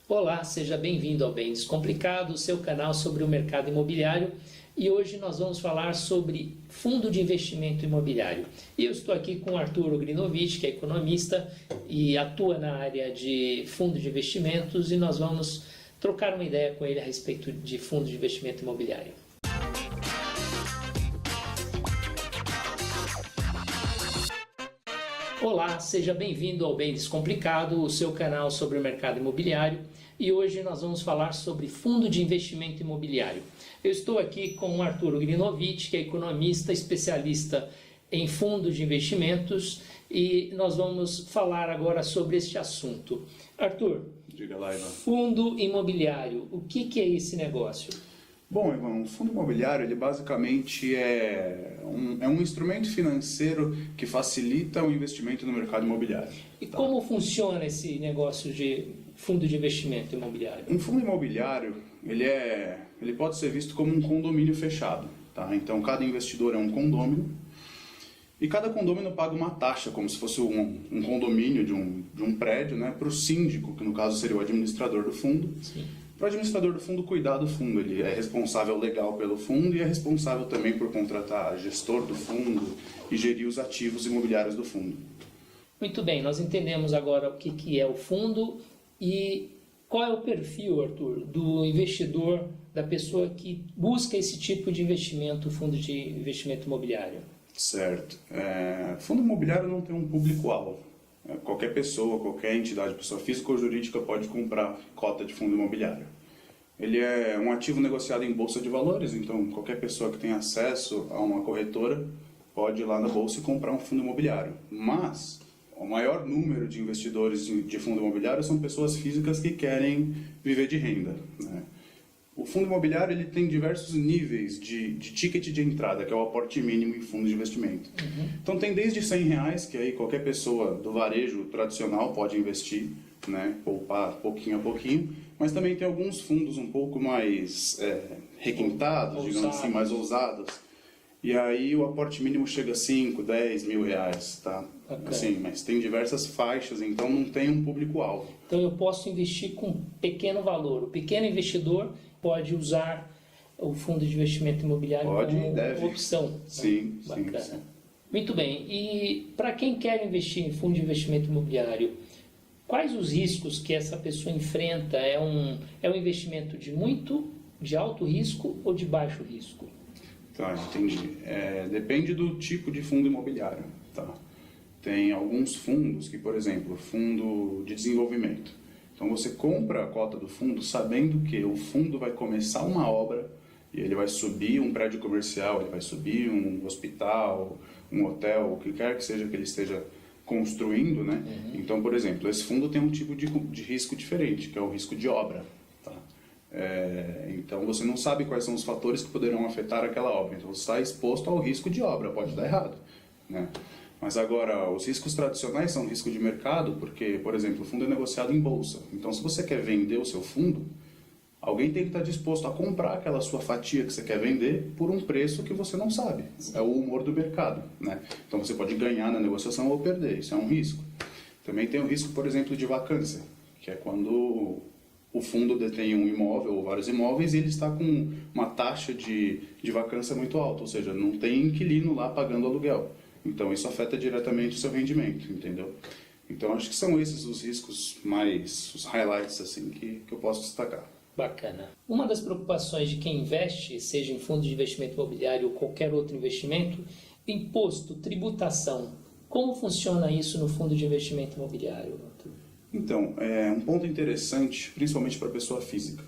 Olá, seja bem-vindo ao Bem Descomplicado, o seu canal sobre o mercado imobiliário. E hoje nós vamos falar sobre fundo de investimento imobiliário. E eu estou aqui com o Arthur Ugrinovich, que é economista e atua na área de fundo de investimentos, e nós vamos trocar uma ideia com ele a respeito de fundo de investimento imobiliário. Olá, seja bem-vindo ao Bem Descomplicado, o seu canal sobre o mercado imobiliário, e hoje nós vamos falar sobre fundo de investimento imobiliário. Eu estou aqui com o Arthur Ugrinovich, que é economista, especialista em fundos de investimentos, e nós vamos falar agora sobre este assunto. Arthur, diga lá, Ivan. Fundo imobiliário, o que é esse negócio? Bom, Ivan, o fundo imobiliário ele basicamente é um instrumento financeiro que facilita o investimento no mercado imobiliário. E como funciona esse negócio de fundo de investimento imobiliário? Um fundo imobiliário ele pode ser visto como um condomínio fechado. Tá? Então, cada investidor é um condômino e cada condômino paga uma taxa, como se fosse um condomínio de um prédio, né, para o síndico, que no caso seria o administrador do fundo. Sim. Para o administrador do fundo cuidar do fundo, ele é responsável legal pelo fundo e é responsável também por contratar gestor do fundo e gerir os ativos imobiliários do fundo. Muito bem, nós entendemos agora o que é o fundo e qual é o perfil, Arthur, do investidor, da pessoa que busca esse tipo de investimento, fundo de investimento imobiliário. Certo. Fundo imobiliário não tem um público-alvo. Qualquer pessoa, qualquer entidade, pessoa física ou jurídica pode comprar cota de fundo imobiliário. Ele é um ativo negociado em bolsa de valores, então qualquer pessoa que tem acesso a uma corretora pode ir lá na bolsa e comprar um fundo imobiliário. Mas o maior número de investidores de fundo imobiliário são pessoas físicas que querem viver de renda, né? O fundo imobiliário ele tem diversos níveis de ticket de entrada, que é o aporte mínimo em fundo de investimento. Então tem desde R$100, que aí qualquer pessoa do varejo tradicional pode investir, né, poupar pouquinho a pouquinho, mas também tem alguns fundos um pouco mais requintados, digamos assim, mais ousados. E aí o aporte mínimo chega a 5, 10 mil reais, tá? Okay. Assim, mas tem diversas faixas, então não tem um público-alvo. Então eu posso investir com pequeno valor. O pequeno investidor pode usar o fundo de investimento imobiliário como opção. Sim, né? Bacana. Sim. Muito bem. E para quem quer investir em fundo de investimento imobiliário, quais os riscos que essa pessoa enfrenta? É um investimento de alto risco ou de baixo risco? Tá, entendi. Depende do tipo de fundo imobiliário. Tá? Tem alguns fundos que, por exemplo, fundo de desenvolvimento. Então você compra a cota do fundo sabendo que o fundo vai começar uma obra e ele vai subir um prédio comercial, ele vai subir um hospital, um hotel, o que quer que seja que ele esteja construindo, né? Então, por exemplo, esse fundo tem um tipo de risco diferente, que é o risco de obra. Tá? Então você não sabe quais são os fatores que poderão afetar aquela obra, então você está exposto ao risco de obra, pode dar errado, né? Mas agora, os riscos tradicionais são risco de mercado, porque, por exemplo, o fundo é negociado em bolsa. Então, se você quer vender o seu fundo, alguém tem que estar disposto a comprar aquela sua fatia que você quer vender por um preço que você não sabe. É o humor do mercado, né? Então, você pode ganhar na negociação ou perder, isso é um risco. Também tem o risco, por exemplo, de vacância, que é quando o fundo detém um imóvel ou vários imóveis e ele está com uma taxa de vacância muito alta, ou seja, não tem inquilino lá pagando aluguel. Então isso afeta diretamente o seu rendimento, entendeu? Então acho que são esses os riscos mais, os highlights assim que eu posso destacar. Bacana. Uma das preocupações de quem investe, seja em fundo de investimento imobiliário ou qualquer outro investimento, imposto, tributação. Como funciona isso no fundo de investimento imobiliário, Arthur? Então, um ponto interessante, principalmente para a pessoa física.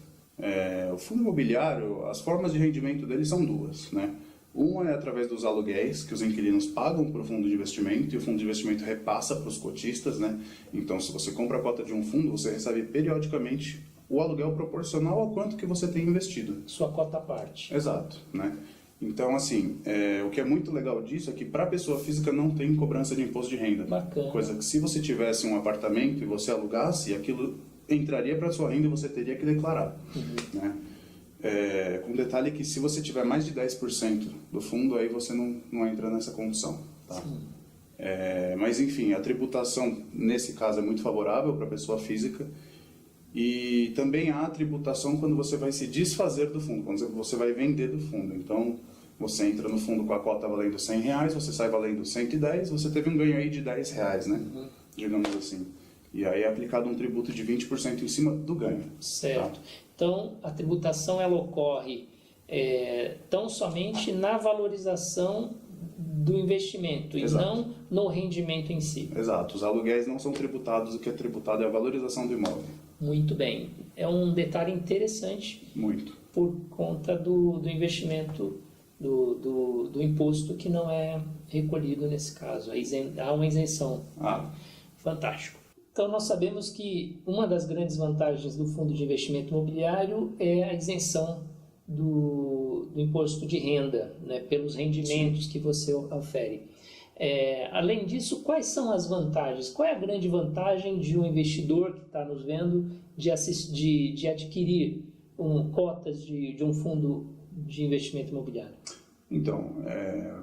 O fundo imobiliário, as formas de rendimento dele são duas, né? Uma é através dos aluguéis, que os inquilinos pagam para o fundo de investimento, e o fundo de investimento repassa para os cotistas, né? Então, se você compra a cota de um fundo, você recebe periodicamente o aluguel proporcional ao quanto que você tem investido. Sua cota à parte. Exato, né? Então, assim, o que é muito legal disso é que para a pessoa física não tem cobrança de imposto de renda. Bacana. Coisa que se você tivesse um apartamento e você alugasse, aquilo entraria para a sua renda e você teria que declarar, né? Com detalhe que se você tiver mais de 10% do fundo, aí você não entra nessa condição. Tá? Mas enfim, a tributação nesse caso é muito favorável para a pessoa física E também há tributação quando você vai se desfazer do fundo, quando você vai vender do fundo. Então, você entra no fundo com a cota valendo R$100, você sai valendo 110, você teve um ganho aí de R$10, né? Digamos assim. E aí é aplicado um tributo de 20% em cima do ganho. Certo. Tá? Então, a tributação ela ocorre tão somente na valorização do investimento. Exato. E não no rendimento em si. Exato. Os aluguéis não são tributados, o que é tributado é a valorização do imóvel. Muito bem. É um detalhe interessante. Muito. Por conta do investimento, do imposto que não é recolhido nesse caso. Há uma isenção. Fantástico. Então, nós sabemos que uma das grandes vantagens do fundo de investimento imobiliário é a isenção do imposto de renda, né, pelos rendimentos que você ofere. Além disso, quais são as vantagens? Qual é a grande vantagem de um investidor que está nos vendo de adquirir cotas de um fundo de investimento imobiliário? Então,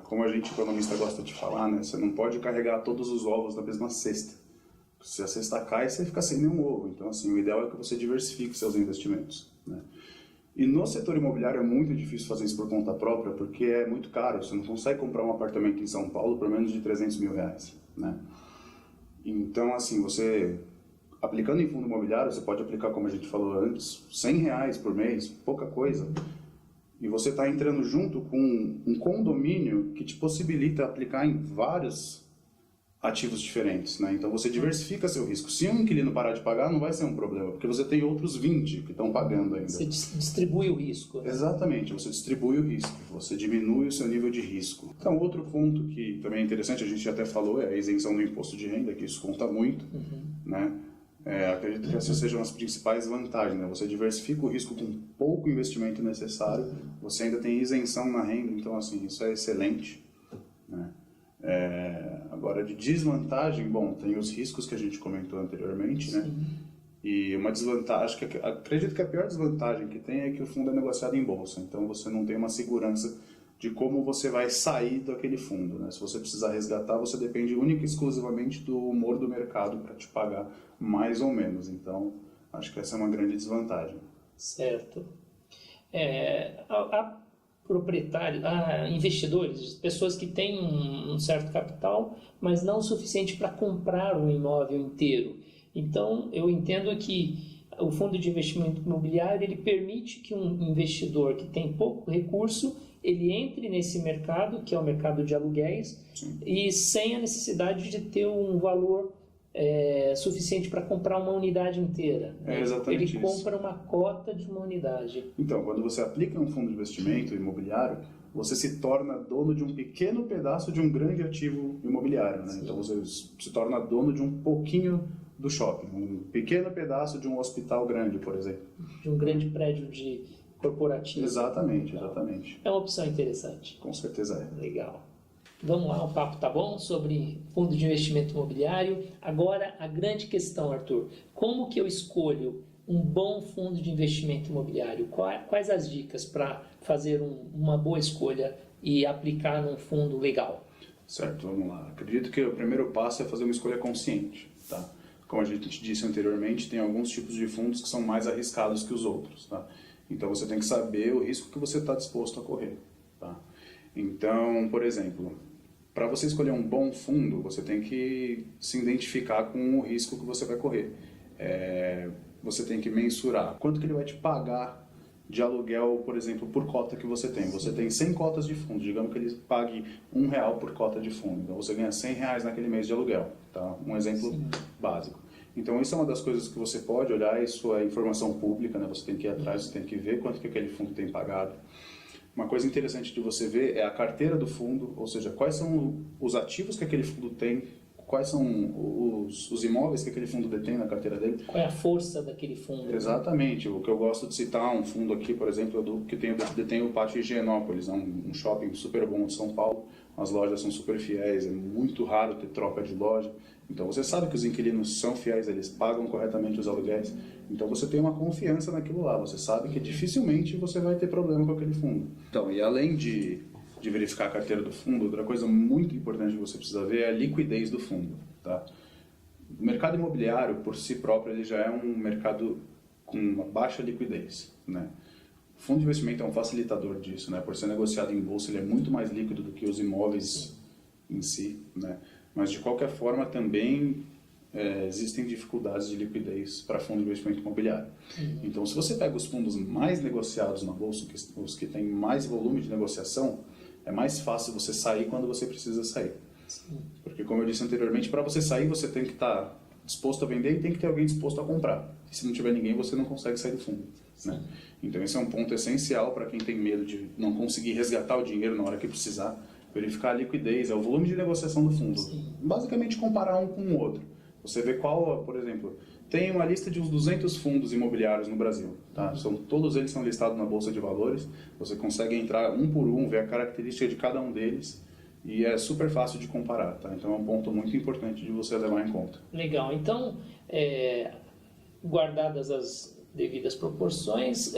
como a gente economista gosta de falar, né, você não pode carregar todos os ovos na mesma cesta. Se a cesta cai, você fica sem nenhum ovo. Então, assim, o ideal é que você diversifique seus investimentos, né? E no setor imobiliário é muito difícil fazer isso por conta própria, porque é muito caro. Você não consegue comprar um apartamento em São Paulo por menos de R$300 mil, né? Então, assim, você aplicando em fundo imobiliário, você pode aplicar, como a gente falou antes, R$100 por mês, pouca coisa. E você está entrando junto com um condomínio que te possibilita aplicar em vários ativos diferentes, né? Então você diversifica seu risco. Se um inquilino parar de pagar, não vai ser um problema, porque você tem outros 20 que estão pagando ainda. Você distribui o risco, né? Exatamente, você distribui o risco, você diminui o seu nível de risco. Então, outro ponto que também é interessante, a gente até falou, é a isenção do imposto de renda, que isso conta muito, né? Acredito que essas sejam as principais vantagens, né? Você diversifica o risco com pouco investimento necessário, você ainda tem isenção na renda, então, assim, isso é excelente, né? Agora, de desvantagem, bom, tem os riscos que a gente comentou anteriormente, né? E uma desvantagem, acredito que a pior desvantagem que tem é que o fundo é negociado em bolsa, então você não tem uma segurança de como você vai sair daquele fundo, né? Se você precisar resgatar, você depende única e exclusivamente do humor do mercado para te pagar mais ou menos, então acho que essa é uma grande desvantagem. Certo. Há proprietários, investidores, pessoas que têm um certo capital, mas não o suficiente para comprar um imóvel inteiro. Então, eu entendo que o fundo de investimento imobiliário ele permite que um investidor que tem pouco recurso ele entre nesse mercado, que é o mercado de aluguéis, e sem a necessidade de ter um valor suficiente para comprar uma unidade inteira. Exatamente ele compra uma cota de uma unidade. Então, quando você aplica um fundo de investimento imobiliário, você se torna dono de um pequeno pedaço de um grande ativo imobiliário, né? Então você se torna dono de um pouquinho do shopping, um pequeno pedaço de um hospital grande, por exemplo. De um grande prédio corporativo. Exatamente, exatamente. É uma opção interessante. Com certeza é. Legal. Vamos lá, o papo tá bom sobre fundo de investimento imobiliário. Agora, a grande questão, Arthur. Como que eu escolho um bom fundo de investimento imobiliário? Quais as dicas para fazer uma boa escolha e aplicar num fundo legal? Certo, vamos lá. Acredito que o primeiro passo é fazer uma escolha consciente, tá? Como a gente disse anteriormente, tem alguns tipos de fundos que são mais arriscados que os outros, tá? Então você tem que saber o risco que você está disposto a correr, tá? Então, por exemplo, para você escolher um bom fundo, você tem que se identificar com o risco que você vai correr. Você tem que mensurar quanto que ele vai te pagar de aluguel, por exemplo, por cota que você tem. Você tem 100 cotas de fundo, digamos que ele pague R$1 por cota de fundo. Então você ganha R$100 naquele mês de aluguel, tá? Um exemplo básico. Então isso é uma das coisas que você pode olhar, isso é informação pública, né? Você tem que ir atrás, você tem que ver quanto que aquele fundo tem pagado. Uma coisa interessante de você ver é a carteira do fundo, ou seja, quais são os ativos que aquele fundo tem, quais são os imóveis que aquele fundo detém na carteira dele. Qual é a força daquele fundo? Exatamente. O que eu gosto de citar, um fundo aqui, por exemplo, que detém o Pátio Higienópolis, um shopping super bom de São Paulo. As lojas são super fiéis, é muito raro ter troca de loja. Então você sabe que os inquilinos são fiéis, eles pagam corretamente os aluguéis. Então você tem uma confiança naquilo lá, você sabe que dificilmente você vai ter problema com aquele fundo. Então, e além de verificar a carteira do fundo, outra coisa muito importante que você precisa ver é a liquidez do fundo, tá? O mercado imobiliário, por si próprio, ele já é um mercado com uma baixa liquidez, né? O fundo de investimento é um facilitador disso, né? Por ser negociado em bolsa, ele é muito mais líquido do que os imóveis em si, né? Mas de qualquer forma também existem dificuldades de liquidez para fundo de investimento imobiliário. Então, se você pega os fundos mais negociados na bolsa, os que têm mais volume de negociação, é mais fácil você sair quando você precisa sair. Sim. Porque, como eu disse anteriormente, para você sair, você tem que estar disposto a vender e tem que ter alguém disposto a comprar. E se não tiver ninguém, você não consegue sair do fundo, né? Então, esse é um ponto essencial para quem tem medo de não conseguir resgatar o dinheiro na hora que precisar. Verificar a liquidez, é o volume de negociação do fundo. Sim. Basicamente, comparar um com o outro. Você vê qual, por exemplo, tem uma lista de uns 200 fundos imobiliários no Brasil. Tá? Todos eles são listados na Bolsa de Valores. Você consegue entrar um por um, ver a característica de cada um deles. E é super fácil de comparar. Tá? Então é um ponto muito importante de você levar em conta. Legal. Então, guardadas as devidas proporções,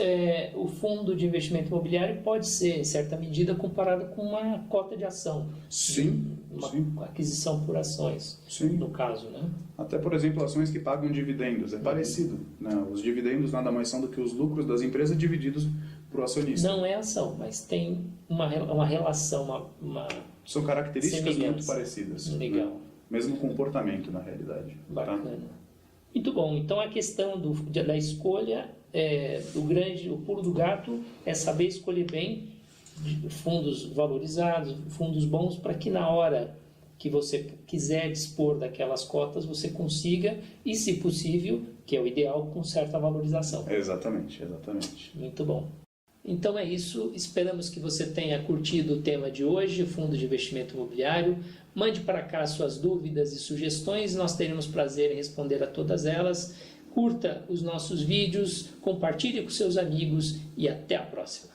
o fundo de investimento imobiliário pode ser, em certa medida, comparado com uma cota de ação. Sim. Uma aquisição por ações, Sim. no caso, né? Até, por exemplo, ações que pagam dividendos. É parecido. Né? Os dividendos nada mais são do que os lucros das empresas divididos por acionista. Não é ação, mas tem uma relação, São características semelhança. Muito parecidas. Legal. Né? Mesmo comportamento, na realidade. Bacana. Tá? Muito bom. Então, a questão da escolha, o pulo do gato é saber escolher bem fundos valorizados, fundos bons, para que na hora que você quiser dispor daquelas cotas, você consiga, e se possível, que é o ideal, com certa valorização. Exatamente. Muito bom. Então é isso, esperamos que você tenha curtido o tema de hoje, fundo de investimento imobiliário. Mande para cá suas dúvidas e sugestões, nós teremos prazer em responder a todas elas. Curta os nossos vídeos, compartilhe com seus amigos e até a próxima.